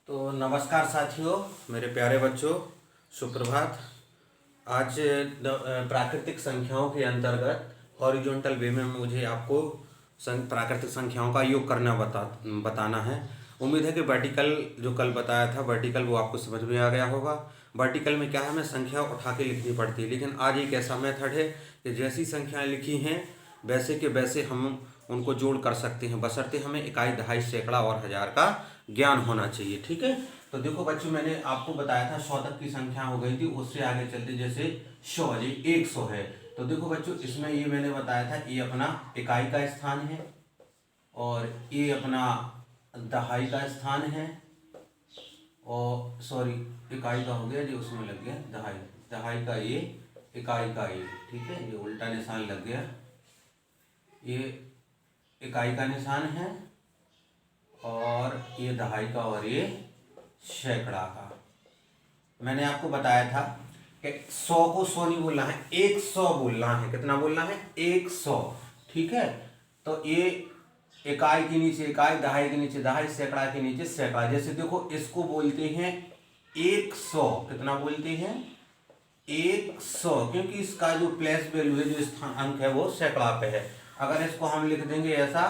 तो नमस्कार साथियों, मेरे प्यारे बच्चों, सुप्रभात। आज प्राकृतिक संख्याओं के अंतर्गत हॉरिजॉन्टल वे में मुझे आपको प्राकृतिक संख्याओं का योग करना बताना है। उम्मीद है कि वर्टिकल जो कल बताया था वर्टिकल वो आपको समझ में आ गया होगा। वर्टिकल में क्या है, हमें संख्या उठा के लिखनी पड़ती है, लेकिन आज एक ऐसा मेथड है कि जैसी संख्याएं लिखी हैं वैसे के वैसे हम उनको जोड़ कर सकते हैं, बशर्ते हमें इकाई, दहाई, सैकड़ा और हजार का ज्ञान होना चाहिए। ठीक है, तो देखो बच्चों, मैंने आपको बताया था 100 तक की संख्या हो गई थी, उससे आगे चलते जैसे 100 100 है। तो देखो बच्चों, इसमें ये मैंने बताया था, ये अपना इकाई का स्थान है और ये अपना दहाई का स्थान है, और सॉरी इकाई का हो गया जी, उसमें लग गया दहाई, दहाई का ये, इकाई का ये, ठीक है, ये उल्टा निशान लग गया, ये इकाई का निशान है और ये दहाई का और ये सैकड़ा का। मैंने आपको बताया था कि 100 को 100 नहीं बोलना है, 100 बोलना है। कितना बोलना है? 100। ठीक है, तो ये इकाई के नीचे इकाई, दहाई के नीचे दहाई, सैकड़ा के नीचे सैकड़ा। जैसे देखो, इसको बोलते हैं 100। कितना बोलते हैं? 100, क्योंकि इसका जो प्लेस वैल्यू है, जो स्थान अंक है, वो सैकड़ा पे है। अगर इसको हम लिख देंगे ऐसा,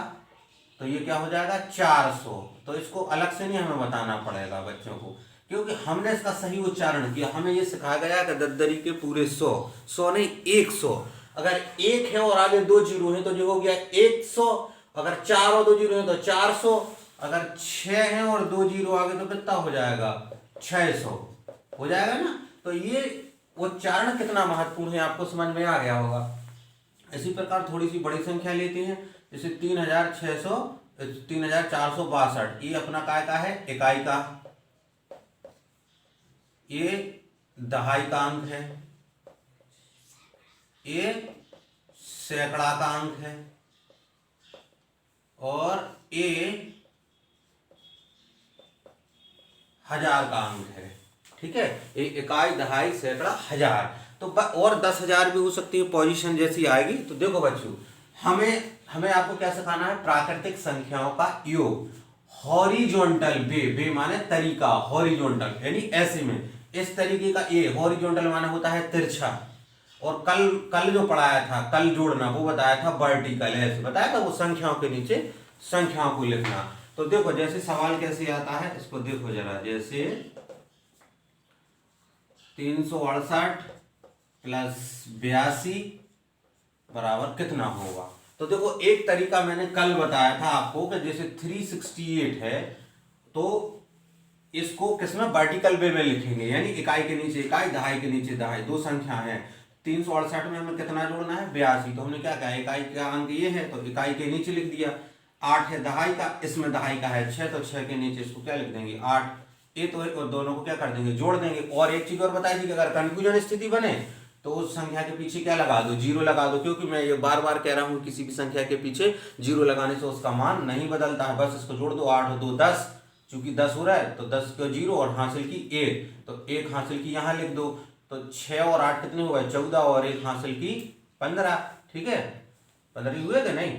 तो ये क्या हो जाएगा? 400। तो इसको अलग से नहीं हमें बताना पड़ेगा बच्चों को, क्योंकि हमने इसका सही उच्चारण किया। हमें ये सिखाया गया कि दद्दरी के पूरे 100 नहीं 100। अगर एक है और आगे 2 जीरो है तो जो हो गया 100। अगर 4 और 2 जीरो है तो 400। अगर 6 है और 2 जीरो आगे तो कितना हो जाएगा? 600 हो जाएगा ना। तो ये उच्चारण कितना महत्वपूर्ण है आपको समझ में आ गया होगा। इसी प्रकार थोड़ी सी बड़ी संख्या लेते हैं, जैसे 3462। ये अपना काय का है? इकाई का। ये दहाई का अंक है, ये सैकड़ा का अंक है, और ये हजार का अंक है। ठीक है, एक इकाई, दहाई, सैकड़ा, हजार। तो और 10,000 भी हो सकती है, पोजीशन जैसी आएगी। तो देखो बच्चों, हमें आपको क्या सिखाना है? प्राकृतिक संख्याओं का योग। हॉरिजॉन्टल वे माने तरीका, हॉरिजॉन्टल यानी ऐसे में, इस तरीके का। ये हॉरिजॉन्टल माने होता है तिरछा। और कल जो पढ़ाया था, कल जोड़ना, वो बताया था वर्टिकल, ऐसे बताया था, वो संख्याओं के नीचे संख्याओं को लिखना। तो देखो, जैसे सवाल कैसे आता है, इसको देखो जरा। जैसे 368 प्लस 82 बराबर कितना होगा? तो देखो, एक तरीका मैंने कल बताया था आपको कि जैसे 368 है तो इसको किसमें? वर्टिकल वे में लिखेंगे, यानी इकाई के नीचे इकाई, दहाई के नीचे दहाई। दो संख्या है, 368 में हमें कितना जोड़ना है? 82। तो हमने क्या कहा? इकाई का अंक ये है तो इकाई के नीचे लिख दिया। 8 है दहाई का, इसमें दहाई का है 6, तो 6 के नीचे इसको क्या लिख देंगे? 8। ये तो है, और दोनों को क्या कर देंगे? जोड़ देंगे। और एक चीज और बताई थी कि अगर कंफ्यूजन स्थिति बने तो उस संख्या के पीछे क्या लगा दो? जीरो लगा दो, क्योंकि मैं ये बार बार कह रहा हूं, किसी भी संख्या के पीछे जीरो लगाने से उसका मान नहीं बदलता है। बस इसको जोड़ दो, 8 और 2 10, चूंकि 10 हो रहा है तो 10 को जीरो और हासिल की 1, तो 1 हासिल की यहां लिख दो। तो 6 और 8 कितने हुए? 14, और 1 हासिल की 15। ठीक है, 15 हुए थे नहीं।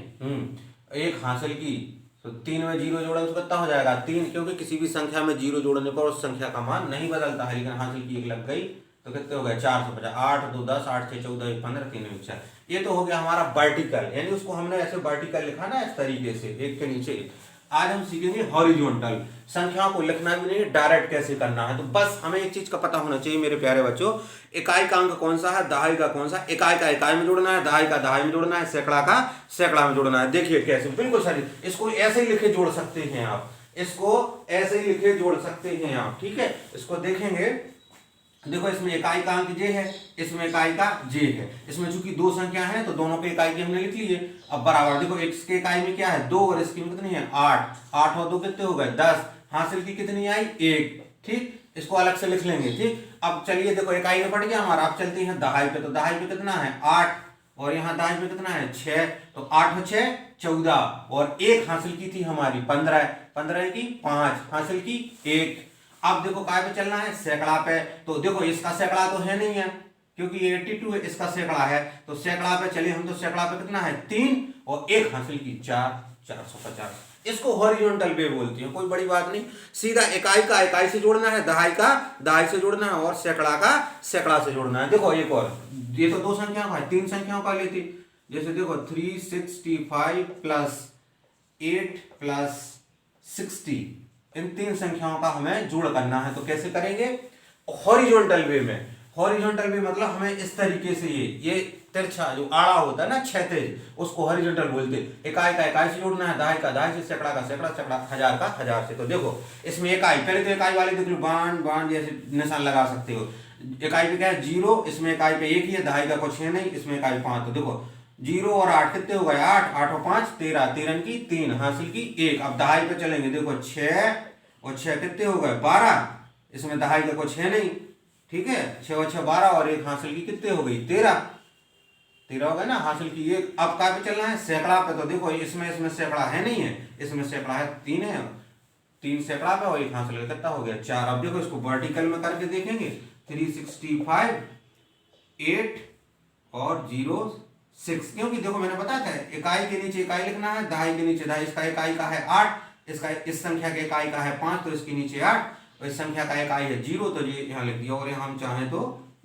1 हासिल की, तो 3 में जीरो जोड़ा तो कितना हो जाएगा? 3, क्योंकि किसी भी संख्या में जीरो जोड़ने पर उस संख्या का मान नहीं बदलता है। लेकिन हासिल की 1 लग गई तो कितने हो गए? 450। 8 2 10, 8 6 14, 1 15, 3 1 4। ये तो हो गया हमारा वर्टिकल, यानी उसको हमने ऐसे वर्टिकल लिखा ना, इस तरीके से, एक के नीचे एक। आज हम सीखेंगे हॉरिजॉन्टल। संख्याओं को लिखना भी नहीं, डायरेक्ट कैसे करना है। तो बस हमें एक चीज का पता होना चाहिए मेरे प्यारे बच्चों, इकाई का अंक कौन सा है, दहाई का कौन सा। इकाई का इकाई में जोड़ना है, दहाई का दहाई में जोड़ना है, सैकड़ा का सैकड़ा में जोड़ना है। देखिए कैसे, बिल्कुल सही। इसको ऐसे ही लिखे जोड़ सकते हैं आप, इसको ऐसे ही लिखे जोड़ सकते हैं आप। ठीक है, इसको देखेंगे। देखो, इसमें इकाई का अंक जे है, इसमें इकाई का जे है। इसमें चूंकि दो संख्या है तो दोनों के इकाई के हमने लिख लिए। अब बराबर, देखो इसके इकाई में क्या है? 2, और इसकी में कितनी है? 8। 8 और 2 कितने हो गए? 10। हासिल की कितनी आई? 1। ठीक, इसको अलग से लिख लेंगे। ठीक, अब चलिए देखो, इकाई में पड़ गया हमारा। अब चलते हैं दहाई पे। तो दहाई पे कितना है? 8, और यहाँ दहाई पे कितना है? 6। तो 8 और 6 14, और 1 हासिल की थी हमारी 15। 15 की 5, हासिल की 1। अब देखो काय पे चलना है? सैकड़ा पे। तो देखो, इसका सैकड़ा तो है नहीं है, क्योंकि ये 82 है, इसका सैकड़ा है। तो सैकड़ा पे चलिए हम, तो सैकड़ा पे कितना है? 3, और 1 हासिल की 4, 450। इसको हॉरिजॉन्टल वे बोलते हैं, कोई बड़ी बात नहीं। सीधा इकाई का इकाई से जोड़ना है, दहाई का दहाई से जोड़ना है, और सैकड़ा का सैकड़ा से जोड़ना है। देखो एक और, ये तो 2 संख्याओं का है, 3 संख्याओं का लेती। जैसे देखो 365 प्लस 8 प्लस 60, इन 3 संख्याओं का हमें जोड़ करना है। तो कैसे करेंगे? हॉरिजॉन्टल वे में। हॉरिजॉन्टल वे मतलब हमें इस तरीके से ये तिरछा जो आड़ा होता है ना, क्षैतिज, उसको हॉरिजॉन्टल बोलते हैं। इकाई का इकाई से जोड़ना है, दहाई का दहाई से, सैकड़ा का सैकड़ा, सैकड़ा हजार का हजार से। तो देखो इसमें इकाई, पहले तो इकाई वाले देख लो, बाण बाण जैसे निशान लगा सकते हो। इकाई पे क्या है? 0, इसमें इकाई पे 1 ही है, दहाई का कुछ है नहीं, इसमें इकाई 5। तो देखो 0 और 8 कितने हो गए? 8, 8 और 5 13, 13 की 3 हासिल की 1। अब दहाई पे चलेंगे, देखो 6 और 6 कितने हो गए? 12, इसमें दहाई का कुछ है नहीं, ठीक है। 6 और 6 12, और 1 हासिल की कितने हो गई? 13, 13 हो गए ना, हासिल की 1। अब क्या पे चलना है? सैकड़ा पे। तो देखो इसमें सैकड़ा है नहीं है, इसमें सैकड़ा है 3 है, 3 सैकड़ा पे और 1 हासिल का कितना हो गया? 4। अब देखो इसको वर्टिकल में करके देखेंगे, 365 8 और 0 6, क्योंकि देखो मैंने बताया था इकाई के नीचे इकाई लिखना है, दहाई के नीचे दहाई। इसका इकाई का है 8, इसका इस संख्या के इकाई का है 5, तो इसके नीचे 8, और इस संख्या का इकाई है 0, तो ये यहाँ लिख दिया। और यहाँ हम चाहें तो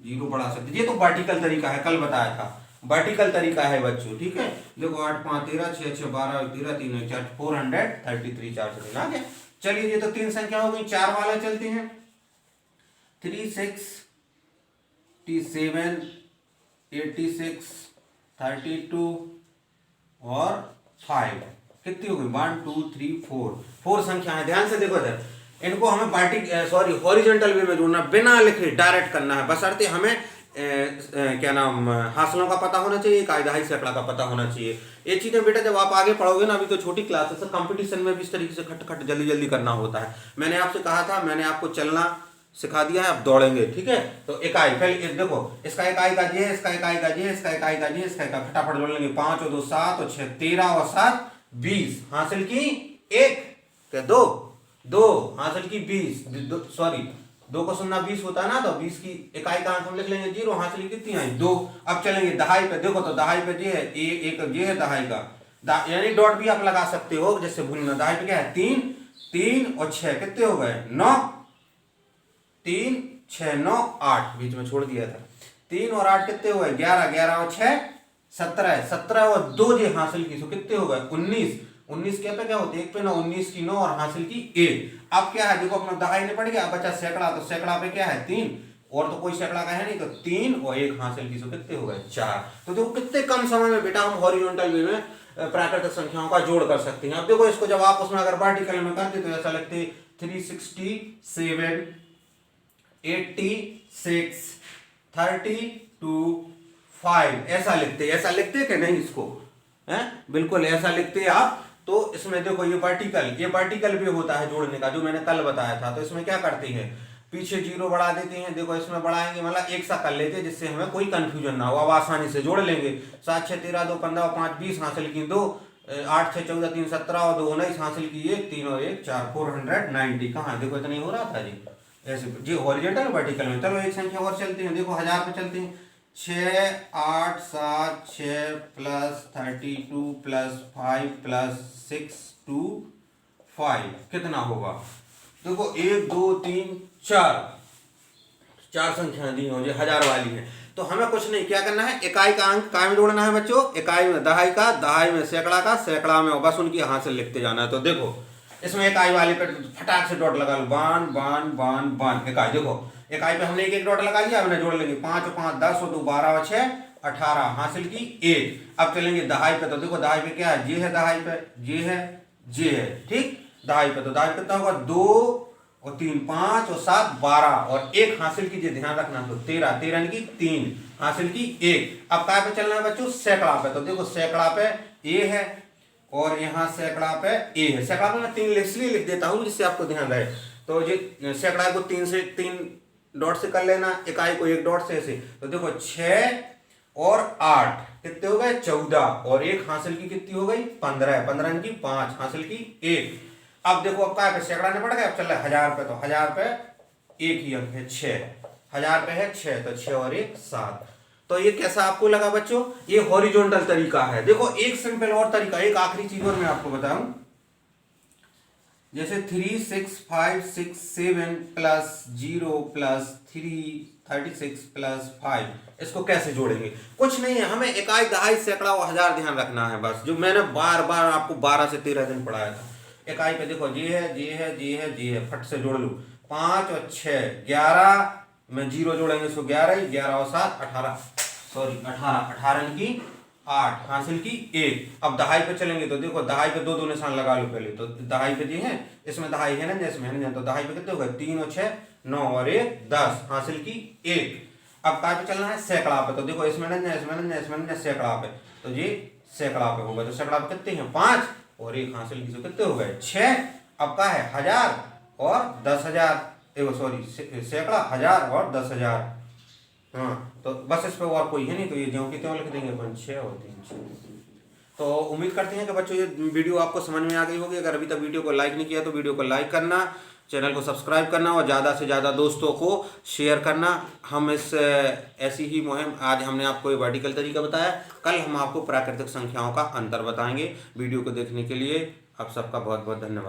0 बढ़ा सकते। ये तो वर्टिकल तरीका है, कल बताया था, वर्टिकल तरीका है बच्चों, ठीक है। देखो 8 5 13, 6 6 12, 13 3 1 4, 433, 4 से 3 आ गया। चलिए ये तो 3 संख्या हो गई, 4 वाले चलते हैं। 3 6 7 86 32 और 5 कितनी हो गई? 1 2 3 4, 4 संख्या है। ध्यान से देखो इधर, इनको हमें हॉरिजॉन्टल वे में जोड़ना, बिना लिखे डायरेक्ट करना है, बशर्ते हमें क्या नाम हासिलों का पता होना चाहिए, कायदाई सैकड़ा का पता होना चाहिए। ये चीजें बेटा जब आप आगे पढ़ोगे ना, अभी तो छोटी क्लास है, कंपटीशन में भी इस तरीके से खट खट जल्दी जल्दी करना होता है। मैंने आपसे कहा था, मैंने आपको चलना सिखा दिया है, अब दौड़ेंगे, ठीक है। तो इकाई पहले देखो, इसका इकाई का जे, इसका इकाई का जे, इसका इकाई का जे, इसका इकाई, फटाफट जोड़ लेंगे। 5 और 2 7 और 6 13 और 7 20, हासिल की 1 क्या 2 2 हासिल की 20, सॉरी 2 को सुनना 20 होता है ना, तो 20 की इकाई का अंक हम लिख लेंगे 0, हासिल की कितनी आई? 2। अब चलेंगे दहाई पे, देखो तो दहाई पे जे है, एक जे है दहाई का, यानी डॉट भी आप लगा सकते हो जिससे भूलना। दहाई पे क्या है? 3 3 और 6 कितने हो गए? 9, 3 6 9 8, बीच में छोड़ दिया था। 3 और 8 कितने हो गए? 11, 11 और 6 17, 17 और 2 जे हासिल की, तो कितने हो गए? 19, 19 के पे क्या होते हैं? 1 पे 9, 19 की 9 और हासिल की 1। अब क्या है? देखो अपना दहाई ने पड़ गया, बचा सैकड़ा, तो सैकड़ा पे क्या है? 3, और तो कोई सैकड़ा का है नहीं, तो 3 और 1 हासिल की, तो कितने हो गए? 4। तो देखो कितने कम समय में बेटा हम हॉरिजॉन्टल वे में प्राकृतिक संख्याओं का जोड़ कर सकते हैं। अब देखो इसको जब आप उसमें अगर वर्टिकल में करते तो ऐसा लगते 367 86 32 5, ऐसा लिखते कि नहीं इसको है? बिल्कुल ऐसा लिखते आप। तो इसमें देखो ये वर्टिकल भी होता है जोड़ने का, जो मैंने कल बताया था। तो इसमें क्या करते हैं? पीछे 0 बढ़ा देते हैं, देखो इसमें बढ़ाएंगे मतलब एक सा कर लेते हैं, जिससे हमें कोई कंफ्यूजन ना हो, अब आसानी से जोड़ लेंगे। 7 6 13 2 15 और 5 20 हासिल की 2, 8 6 14 3 17 और 2 19 हासिल की 1, 3 और 1 4, 490। कहाँ देखो इतना ही हो रहा था जी, ऐसे जी हॉरिजॉन्टल वर्टिकल में। चलो एक संख्या और चलते हैं, देखो 1000 पे चलते हैं। 6 8 7 6 प्लस 32 प्लस 5 प्लस 6 2 5 कितना होगा? देखो 1 2 3 4 संख्याएं दी होंगी, 1000 वाली है। तो हमें कुछ नहीं, क्या करना है? इकाई का अंक काय में जोड़ना है बच्चों, इकाई में दहाई का, दहाई में सैकड़ा का, सैकड़ा में, बस उनकी हासिल लिखते जाना है। तो देखो इसमें इकाई वाले पे फटाक से डॉट लगा लो, बान बान बान बान इकाई। देखो इकाई पे हमने एक एक डॉट लगा लिया, हमने जोड़ लेंगे 5 और 5 10 और 2 12 और 6 18 हासिल की 1। अब चलेंगे दहाई पे, तो देखो दहाई पे क्या है? जे है दहाई पे, जे है ठीक। दहाई पे तो दहाई कितना होगा? 2 और 3 5 और 7 12 और 1 हासिल कीजिए, ध्यान रखना। तो 13, 13 की 3 हासिल की 1। अब काय पे चलना है बच्चों? सैकड़ा पे। तो देखो सैकड़ा पे ए है और यहाँ सैकड़ा पे ए है। सैकड़ा पे मैं 3 इसलिए लिख देता हूँ जिससे आपको ध्यान रहे। तो ये सैकड़ा को 3 डॉट से कर लेना, इकाई को 1 डॉट से ऐसे। तो देखो 6 और 8 कितने हो गए? 14 और 1 हासिल की कितनी हो गई? 15, 15 की 5 हासिल की 1। अब देखो अब क्या पे सैकड़ा ने पड़ गया, अब चल रहा है 1000 पे। तो 1000 पे एक ही अंक है 6, 1000 पे है 6, तो 6 और 1 7। तो ये कैसा आपको लगा बच्चों? ये हॉरिजॉन्टल तरीका है। देखो एक सिंपल और तरीका, एक आखिरी चीज और मैं आपको बताऊं, जैसे 3 6 5 6 7 प्लस 0 प्लस 36 प्लस 5, इसको कैसे जोड़ेंगे? कुछ नहीं है, हमें इकाई, दहाई, सैकड़ा और हजार ध्यान रखना है बस, जो मैंने बार बार आपको 12 से 13 दिन पढ़ाया था। इकाई पे देखो जी है, जी है, जी है, जी है, फट से जोड़ लो। 5 और 6 11 में 0 जोड़ेंगे, इसको 11 ही, 11 और 7 18, सॉरी 18, 18 की 8, हासिल की 1। अब दहाई पे चलेंगे तो देखो दहाई पे दो दो निशान लगा लो पहले, तो दहाई पे जी है, इसमें दहाई है ना, इसमें है ना, तो दहाई पे कितने हो गए? 3 और 6 9 और 1 10, हासिल की 1। अब काय पे चलना है? सैकड़ा पे, तो देखो इसमें ना, इसमें ना, इसमें ना, सैकड़ा पे, तो ये सैकड़ा पे होगा, तो सैकड़ा पे कितने हैं? 5 और 1 हासिल की, तो कितने हो गए? 6। अब का है? हजार और 10,000, देखो सॉरी सैकड़ा, हजार और 10,000। हाँ, तो बस इस पे और कोई है नहीं, तो ये ज्यों की त्यों लिख देंगे अपन, 6 और 3 6। तो उम्मीद करते हैं कि बच्चों ये वीडियो आपको समझ में आ गई होगी। अगर अभी तक वीडियो को लाइक नहीं किया तो वीडियो को लाइक करना, चैनल को सब्सक्राइब करना और ज़्यादा से ज़्यादा दोस्तों को शेयर करना। हम इस ऐसी ही मुहिम, आज हमने आपको ये वर्टिकल तरीका बताया, कल हम आपको प्राकृतिक संख्याओं का अंतर बताएंगे। वीडियो को देखने के लिए आप सबका बहुत बहुत धन्यवाद।